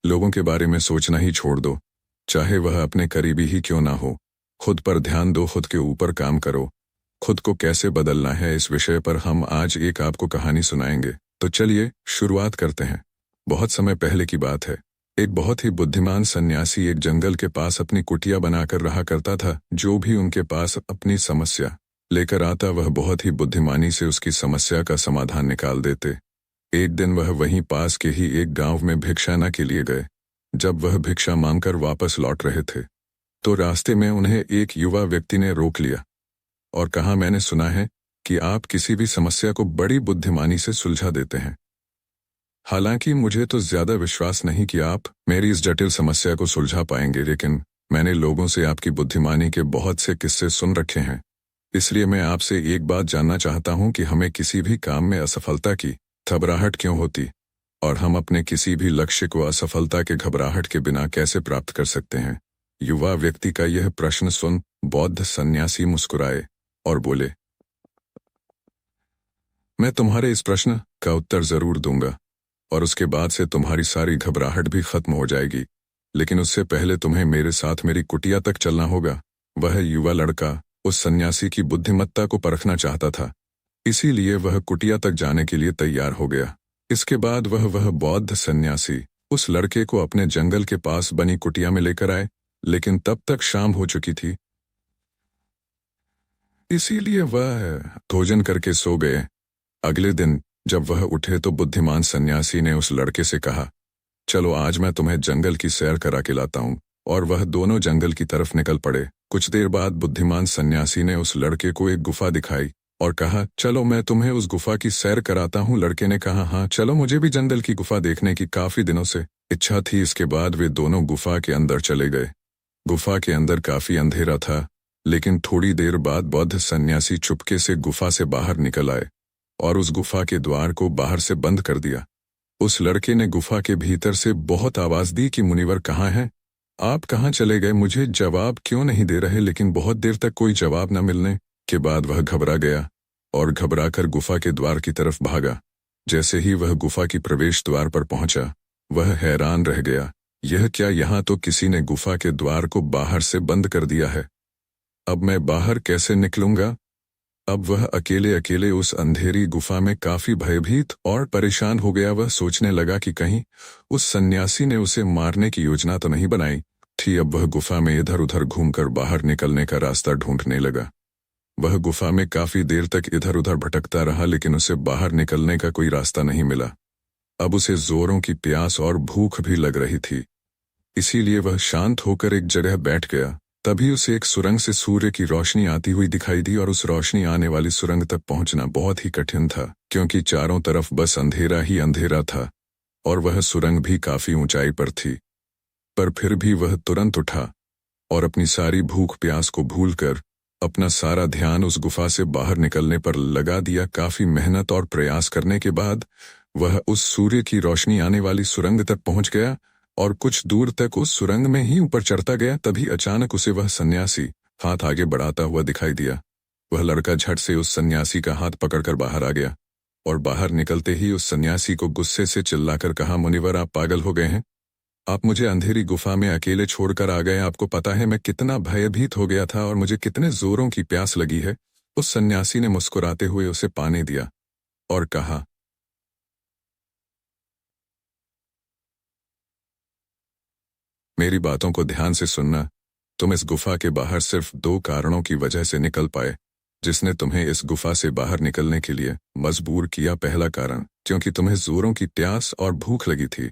लोगों के बारे में सोचना ही छोड़ दो, चाहे वह अपने करीबी ही क्यों ना हो। खुद पर ध्यान दो, खुद के ऊपर काम करो। खुद को कैसे बदलना है, इस विषय पर हम आज एक आपको कहानी सुनाएंगे। तो चलिए शुरुआत करते हैं। बहुत समय पहले की बात है। एक बहुत ही बुद्धिमान सन्यासी एक जंगल के पास अपनी कुटिया बनाकर रहा करता था। जो भी उनके पास अपनी समस्या लेकर आता, वह बहुत ही बुद्धिमानी से उसकी समस्या का समाधान निकाल देते। एक दिन वह वहीं पास के ही एक गांव में भिक्षाना के लिए गए। जब वह भिक्षा मांगकर वापस लौट रहे थे, तो रास्ते में उन्हें एक युवा व्यक्ति ने रोक लिया और कहा, मैंने सुना है कि आप किसी भी समस्या को बड़ी बुद्धिमानी से सुलझा देते हैं। हालांकि मुझे तो ज्यादा विश्वास नहीं कि आप मेरी इस जटिल समस्या को सुलझा पाएंगे, लेकिन मैंने लोगों से आपकी बुद्धिमानी के बहुत से किस्से सुन रखे हैं। इसलिए मैं आपसे एक बात जानना चाहता हूं कि हमें किसी भी काम में असफलता की घबराहट क्यों होती, और हम अपने किसी भी लक्ष्य को असफलता के घबराहट के बिना कैसे प्राप्त कर सकते हैं। युवा व्यक्ति का यह प्रश्न सुन बौद्ध सन्यासी मुस्कुराए और बोले, मैं तुम्हारे इस प्रश्न का उत्तर जरूर दूंगा, और उसके बाद से तुम्हारी सारी घबराहट भी खत्म हो जाएगी। लेकिन उससे पहले तुम्हें मेरे साथ मेरी कुटिया तक चलना होगा। वह युवा लड़का उस सन्यासी की बुद्धिमत्ता को परखना चाहता था, इसीलिए वह कुटिया तक जाने के लिए तैयार हो गया। इसके बाद वह बौद्ध सन्यासी उस लड़के को अपने जंगल के पास बनी कुटिया में लेकर आए, लेकिन तब तक शाम हो चुकी थी, इसीलिए वह भोजन करके सो गए। अगले दिन जब वह उठे तो बुद्धिमान सन्यासी ने उस लड़के से कहा, चलो आज मैं तुम्हें जंगल की सैर करा के लाता हूँ। और वह दोनों जंगल की तरफ निकल पड़े। कुछ देर बाद बुद्धिमान सन्यासी ने उस लड़के को एक गुफा दिखाई और कहा, चलो मैं तुम्हें उस गुफा की सैर कराता हूँ। लड़के ने कहा, हाँ चलो, मुझे भी जंगल की गुफा देखने की काफी दिनों से इच्छा थी। इसके बाद वे दोनों गुफा के अंदर चले गए। गुफा के अंदर काफी अंधेरा था, लेकिन थोड़ी देर बाद बौद्ध सन्यासी चुपके से गुफा से बाहर निकल आए और उस गुफा के द्वार को बाहर से बंद कर दिया। उस लड़के ने गुफा के भीतर से बहुत आवाज दी कि मुनिवर कहाँ हैं? आप कहाँ चले गए? मुझे जवाब क्यों नहीं दे रहे? लेकिन बहुत देर तक कोई जवाब न मिलने के बाद वह घबरा गया और घबराकर गुफा के द्वार की तरफ भागा। जैसे ही वह गुफा की प्रवेश द्वार पर पहुंचा, वह हैरान रह गया। यह क्या, यहाँ तो किसी ने गुफा के द्वार को बाहर से बंद कर दिया है। अब मैं बाहर कैसे निकलूंगा? अब वह अकेले अकेले उस अंधेरी गुफा में काफी भयभीत और परेशान हो गया। वह सोचने लगा कि कहीं उस सन्यासी ने उसे मारने की योजना तो नहीं बनाई थी। अब वह गुफा में इधर उधर घूमकर बाहर निकलने का रास्ता ढूंढने लगा। वह गुफा में काफी देर तक इधर उधर भटकता रहा, लेकिन उसे बाहर निकलने का कोई रास्ता नहीं मिला। अब उसे जोरों की प्यास और भूख भी लग रही थी, इसीलिए वह शांत होकर एक जगह बैठ गया। तभी उसे एक सुरंग से सूर्य की रोशनी आती हुई दिखाई दी, और उस रोशनी आने वाली सुरंग तक पहुंचना बहुत ही कठिन था, क्योंकि चारों तरफ बस अंधेरा ही अंधेरा था और वह सुरंग भी काफी ऊंचाई पर थी। पर फिर भी वह तुरंत उठा और अपनी सारी भूख प्यास को भूलकर अपना सारा ध्यान उस गुफा से बाहर निकलने पर लगा दिया। काफी मेहनत और प्रयास करने के बाद वह उस सूर्य की रोशनी आने वाली सुरंग तक पहुंच गया और कुछ दूर तक उस सुरंग में ही ऊपर चढ़ता गया। तभी अचानक उसे वह सन्यासी हाथ आगे बढ़ाता हुआ दिखाई दिया। वह लड़का झट से उस सन्यासी का हाथ पकड़कर बाहर आ गया और बाहर निकलते ही उस सन्यासी को गुस्से से चिल्लाकर कहा, मुनिवर आप पागल हो गए हैं? आप मुझे अंधेरी गुफा में अकेले छोड़कर आ गए। आपको पता है मैं कितना भयभीत हो गया था और मुझे कितने जोरों की प्यास लगी है। उस सन्यासी ने मुस्कुराते हुए उसे पानी दिया और कहा, मेरी बातों को ध्यान से सुनना। तुम इस गुफा के बाहर सिर्फ 2 कारणों की वजह से निकल पाए, जिसने तुम्हें इस गुफा से बाहर निकलने के लिए मजबूर किया। पहला कारण, क्योंकि तुम्हें जोरों की प्यास और भूख लगी थी,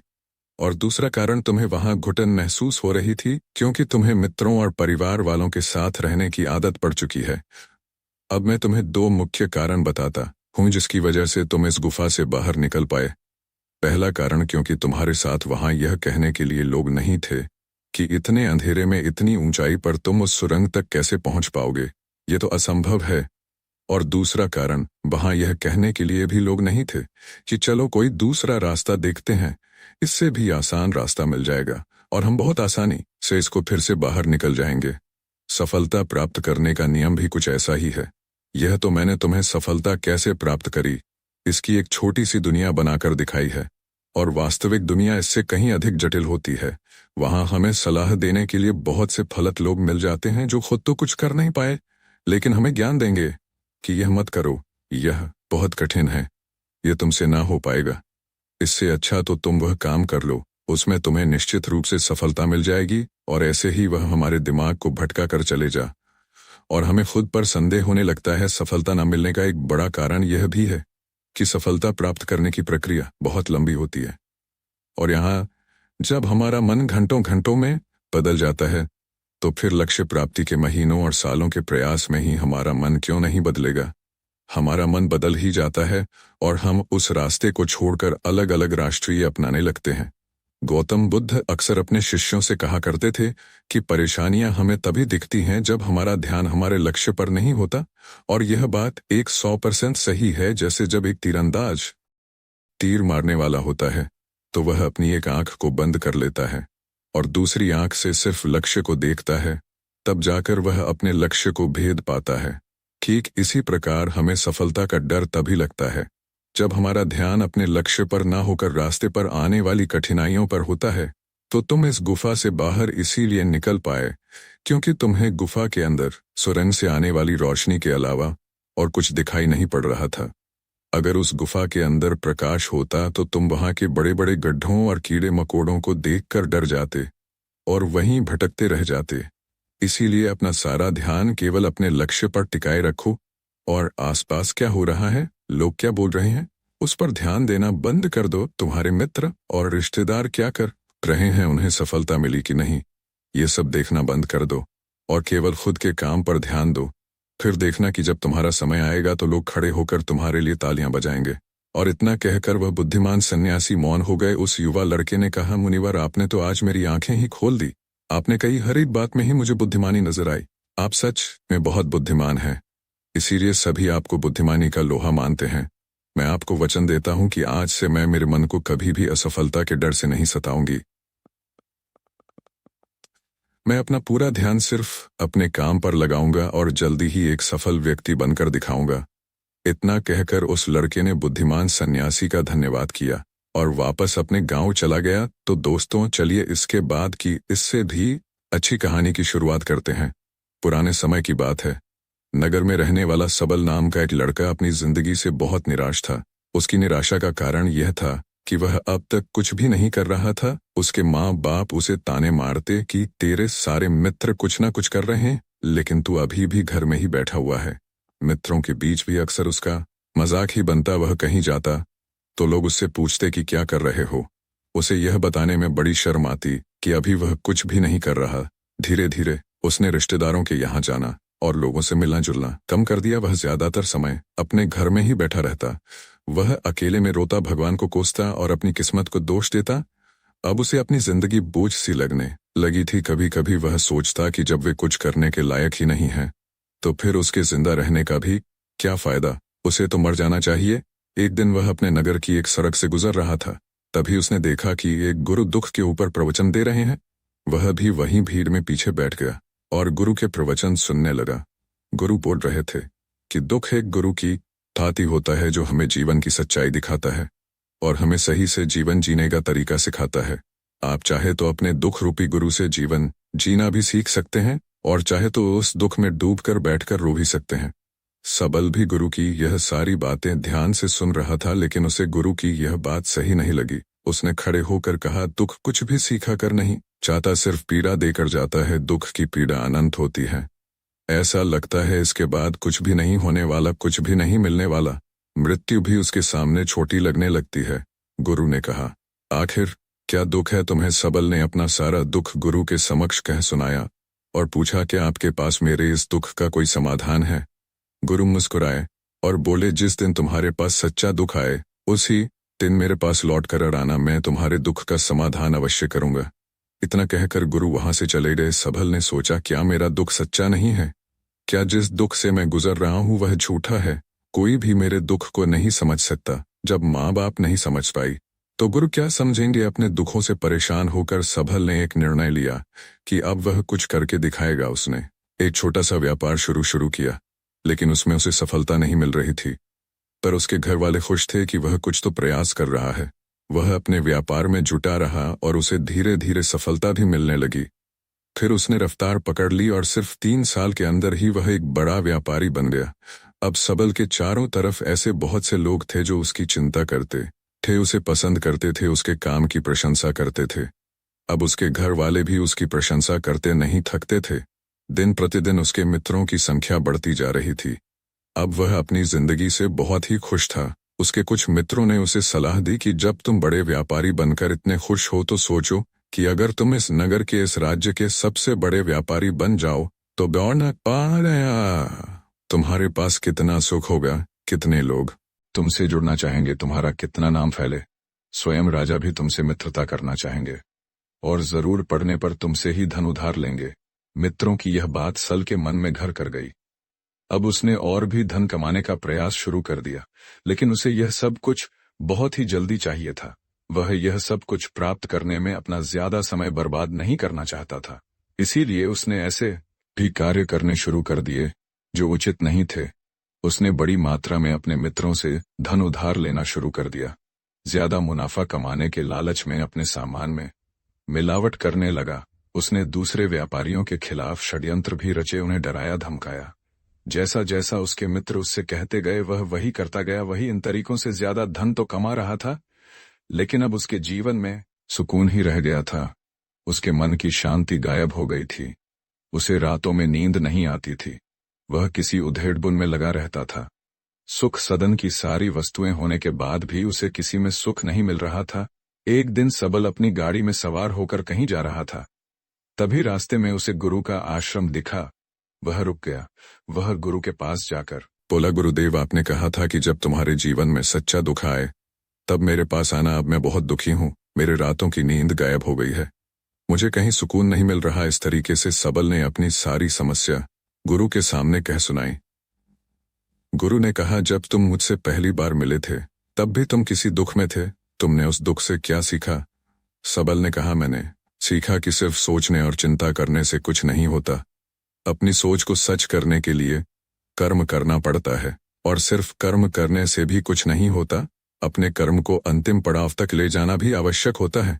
और दूसरा कारण, तुम्हें वहां घुटन महसूस हो रही थी, क्योंकि तुम्हें मित्रों और परिवार वालों के साथ रहने की आदत पड़ चुकी है। अब मैं तुम्हें 2 मुख्य कारण बताता हूं जिसकी वजह से तुम इस गुफा से बाहर निकल पाए। पहला कारण, क्योंकि तुम्हारे साथ वहां यह कहने के लिए लोग नहीं थे कि इतने अंधेरे में इतनी ऊंचाई पर तुम उस सुरंग तक कैसे पहुंच पाओगे, ये तो असंभव है। और दूसरा कारण, वहां यह कहने के लिए भी लोग नहीं थे कि चलो कोई दूसरा रास्ता देखते हैं, इससे भी आसान रास्ता मिल जाएगा और हम बहुत आसानी से इसको फिर से बाहर निकल जाएंगे। सफलता प्राप्त करने का नियम भी कुछ ऐसा ही है। यह तो मैंने तुम्हें सफलता कैसे प्राप्त करी इसकी एक छोटी सी दुनिया बनाकर दिखाई है। और वास्तविक दुनिया इससे कहीं अधिक जटिल होती है। वहां हमें सलाह देने के लिए बहुत से फलत लोग मिल जाते हैं जो खुद तो कुछ कर नहीं पाए, लेकिन हमें ज्ञान देंगे कि यह मत करो, यह बहुत कठिन है, यह तुमसे ना हो पाएगा। इससे अच्छा तो तुम वह काम कर लो, उसमें तुम्हें निश्चित रूप से सफलता मिल जाएगी। और ऐसे ही वह हमारे दिमाग को भटका कर चले जा, और हमें खुद पर संदेह होने लगता है। सफलता न मिलने का एक बड़ा कारण यह भी है कि सफलता प्राप्त करने की प्रक्रिया बहुत लंबी होती है। और यहाँ जब हमारा मन घंटों घंटों में बदल जाता है, तो फिर लक्ष्य प्राप्ति के महीनों और सालों के प्रयास में ही हमारा मन क्यों नहीं बदलेगा। हमारा मन बदल ही जाता है और हम उस रास्ते को छोड़कर अलग अलग राष्ट्रीय अपनाने लगते हैं। गौतम बुद्ध अक्सर अपने शिष्यों से कहा करते थे कि परेशानियां हमें तभी दिखती हैं जब हमारा ध्यान हमारे लक्ष्य पर नहीं होता। और यह बात 100% सही है। जैसे जब एक तीरंदाज तीर मारने वाला होता है तो वह अपनी एक आंख को बंद कर लेता है और दूसरी आंख से सिर्फ लक्ष्य को देखता है, तब जाकर वह अपने लक्ष्य को भेद पाता है। ठीक इसी प्रकार हमें सफलता का डर तभी लगता है जब हमारा ध्यान अपने लक्ष्य पर ना होकर रास्ते पर आने वाली कठिनाइयों पर होता है। तो तुम इस गुफा से बाहर इसीलिए निकल पाए क्योंकि तुम्हें गुफा के अंदर सुरंग से आने वाली रोशनी के अलावा और कुछ दिखाई नहीं पड़ रहा था। अगर उस गुफा के अंदर प्रकाश होता तो तुम वहां के बड़े बड़े गड्ढों और कीड़े मकोड़ों को देखकर डर जाते और वहीं भटकते रह जाते। इसीलिए अपना सारा ध्यान केवल अपने लक्ष्य पर टिकाए रखो और आसपास क्या हो रहा है, लोग क्या बोल रहे हैं, उस पर ध्यान देना बंद कर दो। तुम्हारे मित्र और रिश्तेदार क्या कर रहे हैं, उन्हें सफलता मिली कि नहीं, ये सब देखना बंद कर दो और केवल खुद के काम पर ध्यान दो। फिर देखना कि जब तुम्हारा समय आएगा तो लोग खड़े होकर तुम्हारे लिए तालियां बजाएंगे। और इतना कहकर वह बुद्धिमान सन्यासी मौन हो गए। उस युवा लड़के ने कहा, मुनिवर, आपने तो आज मेरी आंखें ही खोल दी। आपने कही हर एक बात में ही मुझे बुद्धिमानी नजर आई। आप सच में बहुत बुद्धिमान हैं, इसीलिए सभी आपको बुद्धिमानी का लोहा मानते हैं। मैं आपको वचन देता हूं कि आज से मैं मेरे मन को कभी भी असफलता के डर से नहीं सताऊंगी। मैं अपना पूरा ध्यान सिर्फ अपने काम पर लगाऊंगा और जल्दी ही एक सफल व्यक्ति बनकर दिखाऊंगा। इतना कहकर उस लड़के ने बुद्धिमान सन्यासी का धन्यवाद किया और वापस अपने गांव चला गया। तो दोस्तों, चलिए इसके बाद की इससे भी अच्छी कहानी की शुरुआत करते हैं। पुराने समय की बात है। नगर में रहने वाला सबल नाम का एक लड़का अपनी जिंदगी से बहुत निराश था। उसकी निराशा का कारण यह था कि वह अब तक कुछ भी नहीं कर रहा था। उसके माँ बाप उसे ताने मारते कि तेरे सारे मित्र कुछ ना कुछ कर रहे हैं, लेकिन तू अभी भी घर में ही बैठा हुआ है। मित्रों के बीच भी अक्सर उसका मजाक ही बनता। वह कहीं जाता तो लोग उससे पूछते कि क्या कर रहे हो। उसे यह बताने में बड़ी शर्म आती कि अभी वह कुछ भी नहीं कर रहा। धीरे धीरे उसने रिश्तेदारों के यहाँ जाना और लोगों से मिलना जुलना कम कर दिया। वह ज्यादातर समय अपने घर में ही बैठा रहता। वह अकेले में रोता, भगवान को कोसता और अपनी किस्मत को दोष देता। अब उसे अपनी जिंदगी बोझ सी लगने लगी थी। कभी कभी वह सोचता कि जब वे कुछ करने के लायक ही नहीं है तो फिर उसके जिंदा रहने का भी क्या फायदा, उसे तो मर जाना चाहिए। एक दिन वह अपने नगर की एक सड़क से गुजर रहा था। तभी उसने देखा कि एक गुरु दुख के ऊपर प्रवचन दे रहे हैं। वह भी वहीं भीड़ में पीछे बैठ गया और गुरु के प्रवचन सुनने लगा। गुरु बोल रहे थे कि दुख एक गुरु की थाती होता है जो हमें जीवन की सच्चाई दिखाता है और हमें सही से जीवन जीने का तरीका सिखाता है। आप चाहे तो अपने दुख रूपी गुरु से जीवन जीना भी सीख सकते हैं और चाहे तो उस दुख में डूबकर बैठकर रो भी सकते हैं। सबल भी गुरु की यह सारी बातें ध्यान से सुन रहा था, लेकिन उसे गुरु की यह बात सही नहीं लगी। उसने खड़े होकर कहा, दुख कुछ भी सीखा कर नहीं चाहता, सिर्फ पीड़ा देकर जाता है। दुख की पीड़ा अनंत होती है। ऐसा लगता है इसके बाद कुछ भी नहीं होने वाला, कुछ भी नहीं मिलने वाला। मृत्यु भी उसके सामने छोटी लगने लगती है। गुरु ने कहा, आखिर क्या दुख है तुम्हें? सबल ने अपना सारा दुख गुरु के समक्ष कह सुनाया और पूछा, क्या आपके पास मेरे इस दुख का कोई समाधान है? गुरु मुस्कुराए और बोले, जिस दिन तुम्हारे पास सच्चा दुख आए उसी दिन मेरे पास लौट कर आना, मैं तुम्हारे दुख का समाधान अवश्य करूंगा। इतना कहकर गुरु वहां से चले गए। सबल ने सोचा, क्या मेरा दुख सच्चा नहीं है? क्या जिस दुख से मैं गुजर रहा हूं वह झूठा है? कोई भी मेरे दुख को नहीं समझ सकता। जब माँ बाप नहीं समझ पाई तो गुरु क्या समझेंगे? अपने दुखों से परेशान होकर सबल ने एक निर्णय लिया कि अब वह कुछ करके दिखाएगा। उसने एक छोटा सा व्यापार शुरू किया, लेकिन उसमें उसे सफलता नहीं मिल रही थी। पर उसके घर वाले खुश थे कि वह कुछ तो प्रयास कर रहा है। वह अपने व्यापार में जुटा रहा और उसे धीरे धीरे सफलता भी मिलने लगी। फिर उसने रफ्तार पकड़ ली और सिर्फ 3 साल के अंदर ही वह एक बड़ा व्यापारी बन गया। अब सबल के चारों तरफ ऐसे बहुत से लोग थे जो उसकी चिंता करते थे, उसे पसंद करते थे, उसके काम की प्रशंसा करते थे। अब उसके घर वाले भी उसकी प्रशंसा करते नहीं थकते थे। दिन प्रतिदिन उसके मित्रों की संख्या बढ़ती जा रही थी। अब वह अपनी जिंदगी से बहुत ही खुश था। उसके कुछ मित्रों ने उसे सलाह दी कि जब तुम बड़े व्यापारी बनकर इतने खुश हो तो सोचो कि अगर तुम इस नगर के, इस राज्य के सबसे बड़े व्यापारी बन जाओ तो दौड़ना पाया तुम्हारे पास कितना सुख होगा, कितने लोग तुमसे जुड़ना चाहेंगे, तुम्हारा कितना नाम फैले। स्वयं राजा भी तुमसे मित्रता करना चाहेंगे और जरूर पड़ने पर तुमसे ही धन उधार लेंगे। मित्रों की यह बात सल के मन में घर कर गई। अब उसने और भी धन कमाने का प्रयास शुरू कर दिया, लेकिन उसे यह सब कुछ बहुत ही जल्दी चाहिए था। वह यह सब कुछ प्राप्त करने में अपना ज्यादा समय बर्बाद नहीं करना चाहता था। इसीलिए उसने ऐसे भी कार्य करने शुरू कर दिए जो उचित नहीं थे। उसने बड़ी मात्रा में अपने मित्रों से धन उधार लेना शुरू कर दिया। ज्यादा मुनाफा कमाने के लालच में अपने सामान में मिलावट करने लगा। उसने दूसरे व्यापारियों के खिलाफ षड्यंत्र भी रचे, उन्हें डराया धमकाया। जैसा जैसा उसके मित्र उससे कहते गए वह वही करता गया। वही इन तरीकों से ज्यादा धन तो कमा रहा था, लेकिन अब उसके जीवन में सुकून ही रह गया था। उसके मन की शांति गायब हो गई थी। उसे रातों में नींद नहीं आती थी। वह किसी उधेड़बुन में लगा रहता था। सुख सदन की सारी वस्तुएं होने के बाद भी उसे किसी में सुख नहीं मिल रहा था। एक दिन सबल अपनी गाड़ी में सवार होकर कहीं जा रहा था। तभी रास्ते में उसे गुरु का आश्रम दिखा। वह रुक गया। वह गुरु के पास जाकर बोला, गुरुदेव, आपने कहा था कि जब तुम्हारे जीवन में सच्चा दुख आए तब मेरे पास आना। अब मैं बहुत दुखी हूँ। मेरे रातों की नींद गायब हो गई है। मुझे कहीं सुकून नहीं मिल रहा। इस तरीके से सबल ने अपनी सारी समस्या गुरु के सामने कह सुनाई। गुरु ने कहा, जब तुम मुझसे पहली बार मिले थे तब भी तुम किसी दुख में थे। तुमने उस दुख से क्या सीखा? सबल ने कहा, मैंने सीखा कि सिर्फ सोचने और चिंता करने से कुछ नहीं होता। अपनी सोच को सच करने के लिए कर्म करना पड़ता है, और सिर्फ कर्म करने से भी कुछ नहीं होता। अपने कर्म को अंतिम पड़ाव तक ले जाना भी आवश्यक होता है।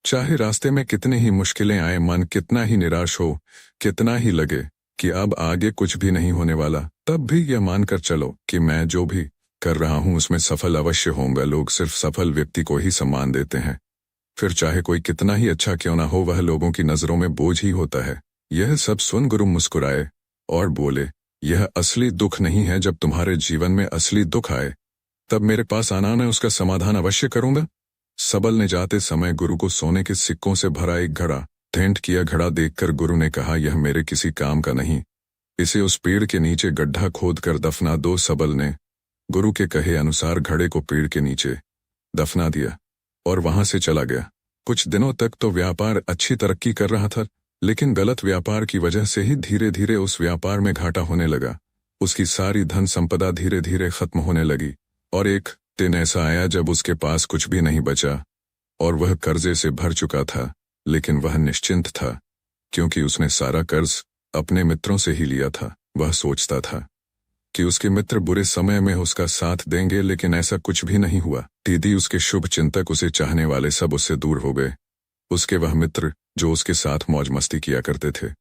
चाहे रास्ते में कितनी ही मुश्किलें आए, मन कितना ही निराश हो, कितना ही लगे कि अब आगे कुछ भी नहीं होने वाला, तब भी यह मानकर चलो कि मैं जो भी कर रहा हूं उसमें सफल अवश्य होऊंगा। लोग सिर्फ सफल व्यक्ति को ही सम्मान देते हैं। फिर चाहे कोई कितना ही अच्छा क्यों ना हो, वह लोगों की नजरों में बोझ ही होता है। यह सब सुन गुरु मुस्कुराए और बोले, यह असली दुख नहीं है। जब तुम्हारे जीवन में असली दुख आए तब मेरे पास आना, मैं उसका समाधान अवश्य करूंगा। सबल ने जाते समय गुरु को सोने के सिक्कों से भरा एक घड़ा भेंट किया। घड़ा देखकर गुरु ने कहा, यह मेरे किसी काम का नहीं, इसे उस पेड़ के नीचे गड्ढा खोद कर दफना दो। सबल ने गुरु के कहे अनुसार घड़े को पेड़ के नीचे दफना दिया और वहां से चला गया। कुछ दिनों तक तो व्यापार अच्छी तरक्की कर रहा था, लेकिन गलत व्यापार की वजह से ही धीरे धीरे उस व्यापार में घाटा होने लगा। उसकी सारी धन संपदा धीरे धीरे खत्म होने लगी और एक दिन ऐसा आया जब उसके पास कुछ भी नहीं बचा और वह कर्जे से भर चुका था। लेकिन वह निश्चिंत था क्योंकि उसने सारा कर्ज अपने मित्रों से ही लिया था। वह सोचता था कि उसके मित्र बुरे समय में उसका साथ देंगे, लेकिन ऐसा कुछ भी नहीं हुआ। दीदी, उसके शुभ चिंतक, उसे चाहने वाले सब उससे दूर हो गए। उसके वह मित्र जो उसके साथ मौज मस्ती किया करते थे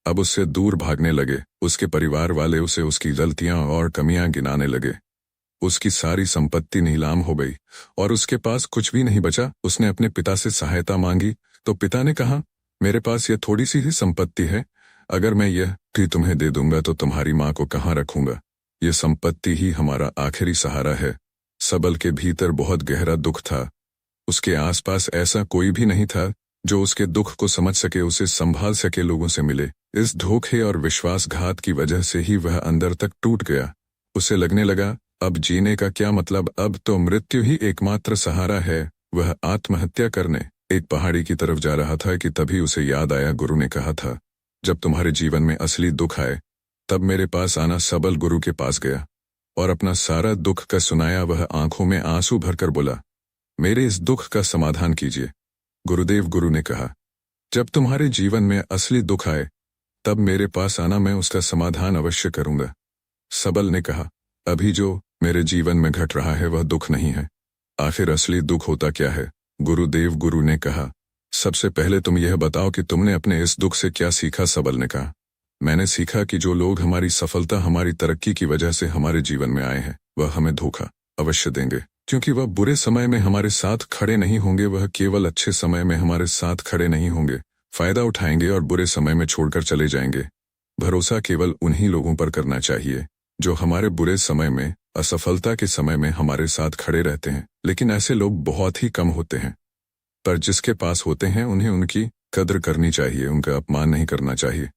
अब उससे दूर भागने लगे। उसके परिवार वाले उसे उसकी गलतियां और कमियां गिनाने लगे। उसकी सारी संपत्ति नीलाम हो गई और उसके पास कुछ भी नहीं बचा। उसने अपने पिता से सहायता मांगी तो पिता ने कहा, मेरे पास यह थोड़ी सी ही संपत्ति है, अगर मैं यह भी तुम्हें दे दूंगा तो तुम्हारी माँ को कहाँ रखूंगा? यह संपत्ति ही हमारा आखिरी सहारा है। सबल के भीतर बहुत गहरा दुख था। उसके आसपास ऐसा कोई भी नहीं था जो उसके दुख को समझ सके, उसे संभाल सके, लोगों से मिले। इस धोखे और विश्वासघात की वजह से ही वह अंदर तक टूट गया। उसे लगने लगा, अब जीने का क्या मतलब, अब तो मृत्यु ही एकमात्र सहारा है। वह आत्महत्या करने एक पहाड़ी की तरफ जा रहा था कि तभी उसे याद आया, गुरु ने कहा था, जब तुम्हारे जीवन में असली दुख आए तब मेरे पास आना। सबल गुरु के पास गया और अपना सारा दुख का सुनाया। वह आंखों में आंसू भरकर बोला, मेरे इस दुख का समाधान कीजिए गुरुदेव। गुरु ने कहा, जब तुम्हारे जीवन में असली दुख आए तब मेरे पास आना, मैं उसका समाधान अवश्य करूंगा। सबल ने कहा, अभी जो मेरे जीवन में घट रहा है वह दुख नहीं है। आखिर असली दुख होता क्या है? गुरुदेव गुरु ने कहा, सबसे पहले तुम यह बताओ कि तुमने अपने इस दुख से क्या सीखा। सबल ने कहा, मैंने सीखा कि जो लोग हमारी सफलता, हमारी तरक्की की वजह से हमारे जीवन में आए हैं, वह हमें धोखा अवश्य देंगे, क्योंकि वह बुरे समय में हमारे साथ खड़े नहीं होंगे, वह केवल अच्छे समय में हमारे साथ खड़े नहीं होंगे, फायदा उठाएंगे और बुरे समय में छोड़कर चले जाएंगे। भरोसा केवल उन्हीं लोगों पर करना चाहिए जो हमारे बुरे समय में, असफलता के समय में हमारे साथ खड़े रहते हैं। लेकिन ऐसे लोग बहुत ही कम होते हैं, पर जिसके पास होते हैं उन्हें उनकी कद्र करनी चाहिए, उनका अपमान नहीं करना चाहिए।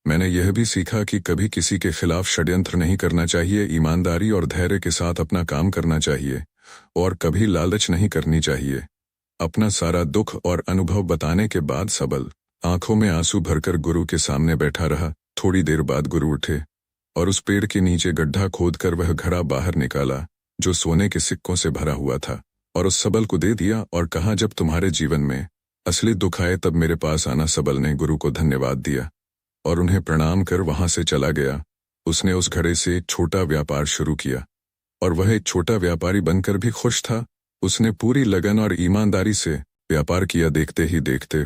मैंने यह भी सीखा कि कभी किसी के खिलाफ षड्यंत्र नहीं करना चाहिए, ईमानदारी और धैर्य के साथ अपना काम करना चाहिए और कभी लालच नहीं करनी चाहिए। अपना सारा दुख और अनुभव बताने के बाद सबल आंखों में आंसू भरकर गुरु के सामने बैठा रहा। थोड़ी देर बाद गुरु उठे और उस पेड़ के नीचे गड्ढा खोदकर वह घड़ा बाहर निकाला जो सोने के सिक्कों से भरा हुआ था, और उस सबल को दे दिया और कहा, जब तुम्हारे जीवन में असली दुख आए तब मेरे पास आना। सबल ने गुरु को धन्यवाद दिया और उन्हें प्रणाम कर वहां से चला गया। उसने उस घड़े से एक छोटा व्यापार शुरू किया और वह एक छोटा व्यापारी बनकर भी खुश था। उसने पूरी लगन और ईमानदारी से व्यापार किया। देखते ही देखते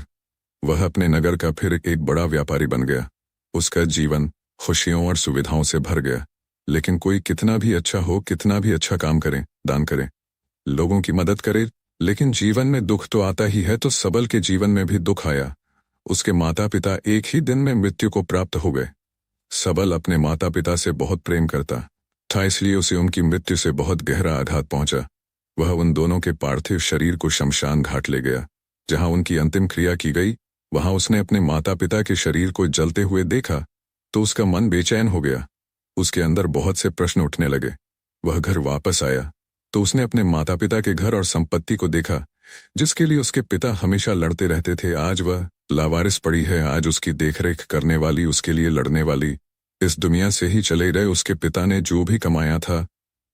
वह अपने नगर का फिर एक बड़ा व्यापारी बन गया। उसका जीवन खुशियों और सुविधाओं से भर गया। लेकिन कोई कितना भी अच्छा हो, कितना भी अच्छा काम करे, दान करे, लोगों की मदद करे, लेकिन जीवन में दुख तो आता ही है। तो सबल के जीवन में भी दुख आया। उसके माता पिता एक ही दिन में मृत्यु को प्राप्त हो गए। सबल अपने माता पिता से बहुत प्रेम करता था, इसलिए उसे उनकी मृत्यु से बहुत गहरा आघात पहुंचा। वह उन दोनों के पार्थिव शरीर को शमशान घाट ले गया, जहां उनकी अंतिम क्रिया की गई। वहां उसने अपने माता पिता के शरीर को जलते हुए देखा तो उसका मन बेचैन हो गया। उसके अंदर बहुत से प्रश्न उठने लगे। वह घर वापस आया तो उसने अपने माता पिता के घर और संपत्ति को देखा, जिसके लिए उसके पिता हमेशा लड़ते रहते थे। आज वह लावारिस पड़ी है। आज उसकी देखरेख करने वाली, उसके लिए लड़ने वाली इस दुनिया से ही चले गए। उसके पिता ने जो भी कमाया था,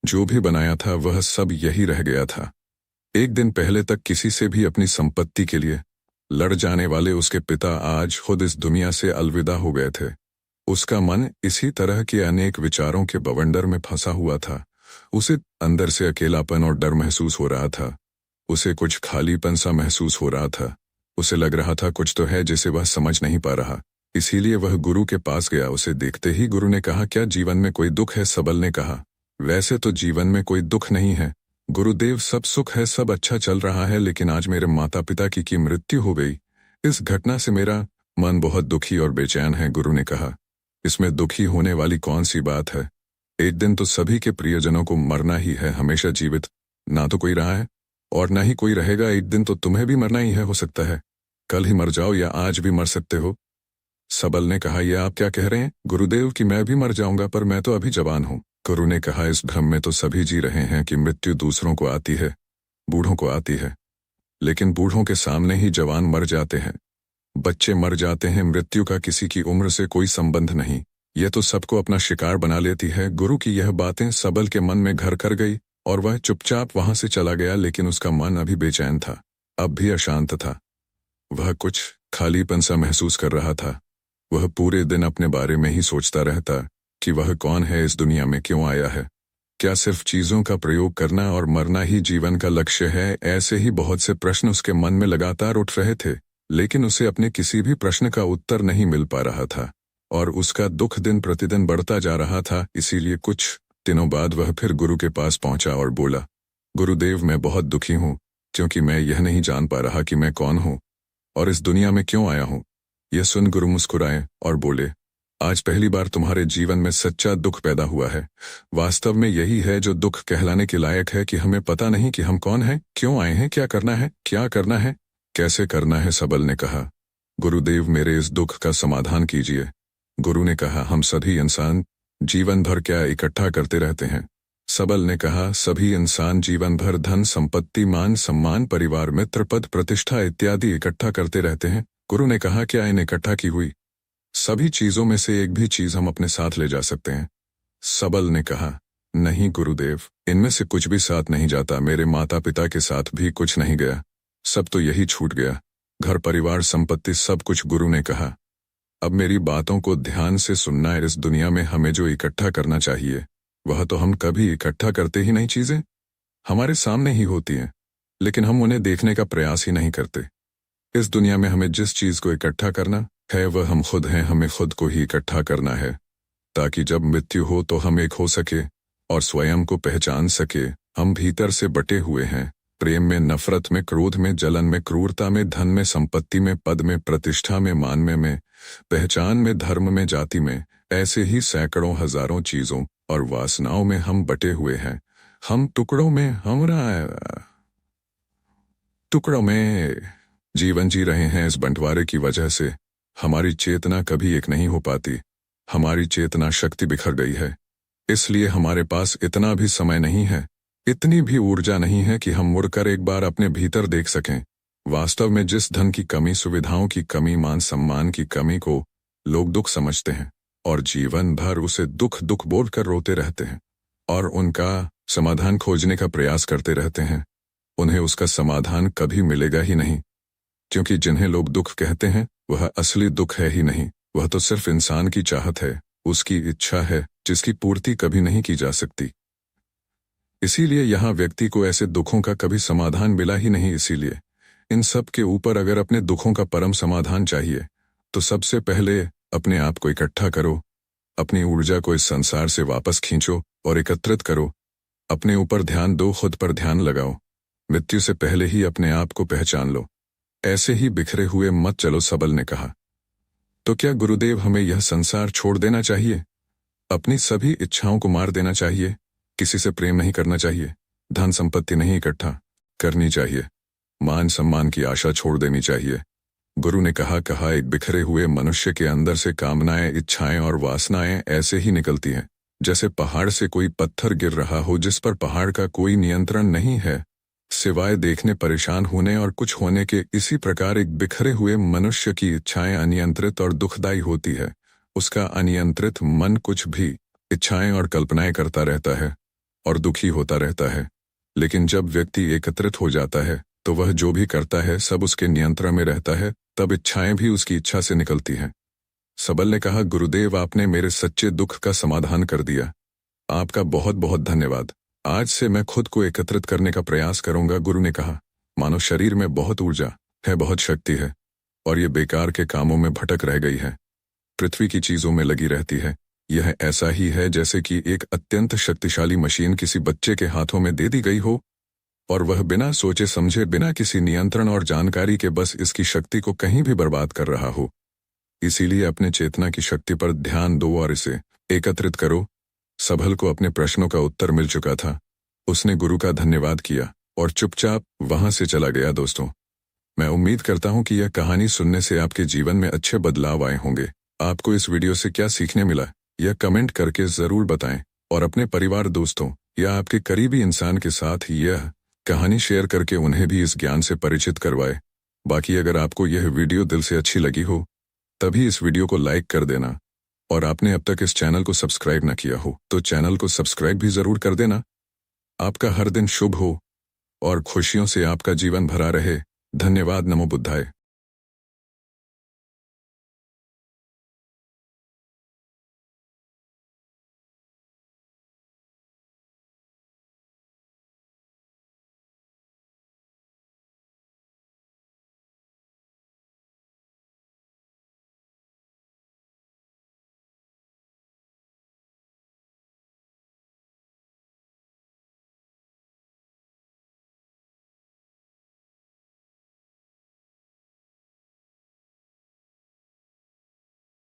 जो भी बनाया था, वह सब यही रह गया था। एक दिन पहले तक किसी से भी अपनी संपत्ति के लिए लड़ जाने वाले उसके पिता आज खुद इस दुनिया से अलविदा हो गए थे। उसका मन इसी तरह के अनेक विचारों के बवंडर में फंसा हुआ था। उसे अंदर से अकेलापन और डर महसूस हो रहा था। उसे कुछ खालीपन सा महसूस हो रहा था। उसे लग रहा था कुछ तो है जिसे वह समझ नहीं पा रहा। इसीलिए वह गुरु के पास गया। उसे देखते ही गुरु ने कहा, क्या जीवन में कोई दुख है? सबल ने कहा, वैसे तो जीवन में कोई दुख नहीं है गुरुदेव, सब सुख है, सब अच्छा चल रहा है, लेकिन आज मेरे माता पिता की मृत्यु हो गई। इस घटना से मेरा मन बहुत दुखी और बेचैन है। गुरु ने कहा, इसमें दुखी होने वाली कौन सी बात है? एक दिन तो सभी के प्रियजनों को मरना ही है। हमेशा जीवित ना तो कोई रहा है और ना ही कोई रहेगा। एक दिन तो तुम्हें भी मरना ही है। हो सकता है कल ही मर जाओ या आज भी मर सकते हो। सबल ने कहा, यह आप क्या कह रहे हैं गुरुदेव कि मैं भी मर जाऊंगा? पर मैं तो अभी जवान हूं। गुरु ने कहा, इस भ्रम में तो सभी जी रहे हैं कि मृत्यु दूसरों को आती है, बूढ़ों को आती है, लेकिन बूढ़ों के सामने ही जवान मर जाते हैं, बच्चे मर जाते हैं। मृत्यु का किसी की उम्र से कोई संबंध नहीं। यह तो सबको अपना शिकार बना लेती है। गुरु की यह बातें सबल के मन में घर कर गई और वह चुपचाप वहां से चला गया। लेकिन उसका मन अभी बेचैन था, अब भी अशांत था। वह कुछ खालीपन सा महसूस कर रहा था। वह पूरे दिन अपने बारे में ही सोचता रहता कि वह कौन है, इस दुनिया में क्यों आया है, क्या सिर्फ चीजों का प्रयोग करना और मरना ही जीवन का लक्ष्य है? ऐसे ही बहुत से प्रश्न उसके मन में लगातार उठ रहे थे, लेकिन उसे अपने किसी भी प्रश्न का उत्तर नहीं मिल पा रहा था और उसका दुख दिन प्रतिदिन बढ़ता जा रहा था। इसीलिए कुछ दिनों बाद वह फिर गुरु के पास पहुंचा और बोला, गुरुदेव, मैं बहुत दुखी हूं, क्योंकि मैं यह नहीं जान पा रहा कि मैं कौन हूं और इस दुनिया में क्यों आया हूं। यह सुन गुरु मुस्कुराए और बोले, आज पहली बार तुम्हारे जीवन में सच्चा दुख पैदा हुआ है। वास्तव में यही है जो दुख कहलाने के लायक है कि हमें पता नहीं कि हम कौन हैं, क्यों आए हैं, क्या करना है, कैसे करना है। सबल ने कहा, गुरुदेव, मेरे इस दुख का समाधान कीजिए। गुरु ने कहा, हम सभी इंसान जीवन भर क्या इकट्ठा करते रहते हैं? सबल ने कहा, सभी इंसान जीवन भर धन, संपत्ति, मान सम्मान, परिवार, मित्र, पद, प्रतिष्ठा इत्यादि इकट्ठा करते रहते हैं। गुरु ने कहा, क्या इन इकट्ठा की हुई सभी चीजों में से एक भी चीज हम अपने साथ ले जा सकते हैं? सबल ने कहा, नहीं गुरुदेव, इनमें से कुछ भी साथ नहीं जाता। मेरे माता पिता के साथ भी कुछ नहीं गया, सब तो यही छूट गया, घर, परिवार, संपत्ति, सब कुछ। गुरु ने कहा, अब मेरी बातों को ध्यान से सुनना है। इस दुनिया में हमें जो इकट्ठा करना चाहिए वह तो हम कभी इकट्ठा करते ही नहीं चीजें। हमारे सामने ही होती हैं, लेकिन हम उन्हें देखने का प्रयास ही नहीं करते। इस दुनिया में हमें जिस चीज को इकट्ठा करना है वह हम खुद हैं। हमें खुद को ही इकट्ठा करना है, ताकि जब मृत्यु हो तो हम एक हो सके और स्वयं को पहचान सके। हम भीतर से बटे हुए हैं, प्रेम में, नफरत में, क्रोध में, जलन में, क्रूरता में, धन में, संपत्ति में, पद में, प्रतिष्ठा में, मान में, पहचान में, धर्म में, जाति में, ऐसे ही सैकड़ों हजारों चीजों और वासनाओं में हम बटे हुए हैं। हम टुकड़ों में जीवन जी रहे हैं। इस बंटवारे की वजह से हमारी चेतना कभी एक नहीं हो पाती। हमारी चेतना शक्ति बिखर गई है, इसलिए हमारे पास इतना भी समय नहीं है, इतनी भी ऊर्जा नहीं है कि हम मुड़कर एक बार अपने भीतर देख सकें। वास्तव में जिस धन की कमी, सुविधाओं की कमी, मान सम्मान की कमी को लोग दुख समझते हैं और जीवन भर उसे दुख दुख बोलकर रोते रहते हैं और उनका समाधान खोजने का प्रयास करते रहते हैं, उन्हें उसका समाधान कभी मिलेगा ही नहीं। क्योंकि जिन्हें लोग दुख कहते हैं वह असली दुख है ही नहीं, वह तो सिर्फ इंसान की चाहत है, उसकी इच्छा है, जिसकी पूर्ति कभी नहीं की जा सकती। इसीलिए यहाँ व्यक्ति को ऐसे दुखों का कभी समाधान मिला ही नहीं। इसीलिए इन सब के ऊपर अगर अपने दुखों का परम समाधान चाहिए तो सबसे पहले अपने आप को इकट्ठा करो, अपनी ऊर्जा को इस संसार से वापस खींचो और एकत्रित करो। अपने ऊपर ध्यान दो, खुद पर ध्यान लगाओ। मृत्यु से पहले ही अपने आप को पहचान लो। ऐसे ही बिखरे हुए मत चलो, सबल ने कहा। तो क्या गुरुदेव हमें यह संसार छोड़ देना चाहिए? अपनी सभी इच्छाओं को मार देना चाहिए? किसी से प्रेम नहीं करना चाहिए? धन संपत्ति नहीं इकट्ठा करनी चाहिए? मान सम्मान की आशा छोड़ देनी चाहिए? गुरु ने कहा एक बिखरे हुए मनुष्य के अंदर से कामनाएं, इच्छाएं और वासनाएं ऐसे ही निकलती हैं जैसे पहाड़ से कोई पत्थर गिर रहा हो जिस पर पहाड़ का कोई नियंत्रण नहीं है सिवाय देखने, परेशान होने और कुछ होने के। इसी प्रकार एक बिखरे हुए मनुष्य की इच्छाएं अनियंत्रित और दुखदायी होती है। उसका अनियंत्रित मन कुछ भी इच्छाएं और कल्पनाएं करता रहता है और दुखी होता रहता है। लेकिन जब व्यक्ति एकत्रित हो जाता है तो वह जो भी करता है सब उसके नियंत्रण में रहता है, तब इच्छाएं भी उसकी इच्छा से निकलती हैं। सबल ने कहा, गुरुदेव आपने मेरे सच्चे दुख का समाधान कर दिया। आपका बहुत बहुत धन्यवाद। आज से मैं खुद को एकत्रित करने का प्रयास करूंगा। गुरु ने कहा, मानो शरीर में बहुत ऊर्जा है, बहुत शक्ति है और ये बेकार के कामों में भटक रह गई है, पृथ्वी की चीजों में लगी रहती है। यह ऐसा ही है जैसे कि एक अत्यंत शक्तिशाली मशीन किसी बच्चे के हाथों में दे दी गई हो और वह बिना सोचे समझे, बिना किसी नियंत्रण और जानकारी के बस इसकी शक्ति को कहीं भी बर्बाद कर रहा हो। इसीलिए अपने चेतना की शक्ति पर ध्यान दो और इसे एकत्रित करो। सबल को अपने प्रश्नों का उत्तर मिल चुका था। उसने गुरु का धन्यवाद किया और चुपचाप वहां से चला गया। दोस्तों, मैं उम्मीद करता हूं कि यह कहानी सुनने से आपके जीवन में अच्छे बदलाव आए होंगे। आपको इस वीडियो से क्या सीखने मिला यह कमेंट करके जरूर बताएं और अपने परिवार, दोस्तों या आपके करीबी इंसान के साथ यह कहानी शेयर करके उन्हें भी इस ज्ञान से परिचित करवाएं। बाकी अगर आपको यह वीडियो दिल से अच्छी लगी हो तभी इस वीडियो को लाइक कर देना और आपने अब तक इस चैनल को सब्सक्राइब न किया हो तो चैनल को सब्सक्राइब भी जरूर कर देना। आपका हर दिन शुभ हो और खुशियों से आपका जीवन भरा रहे। धन्यवाद। नमो बुद्धाय।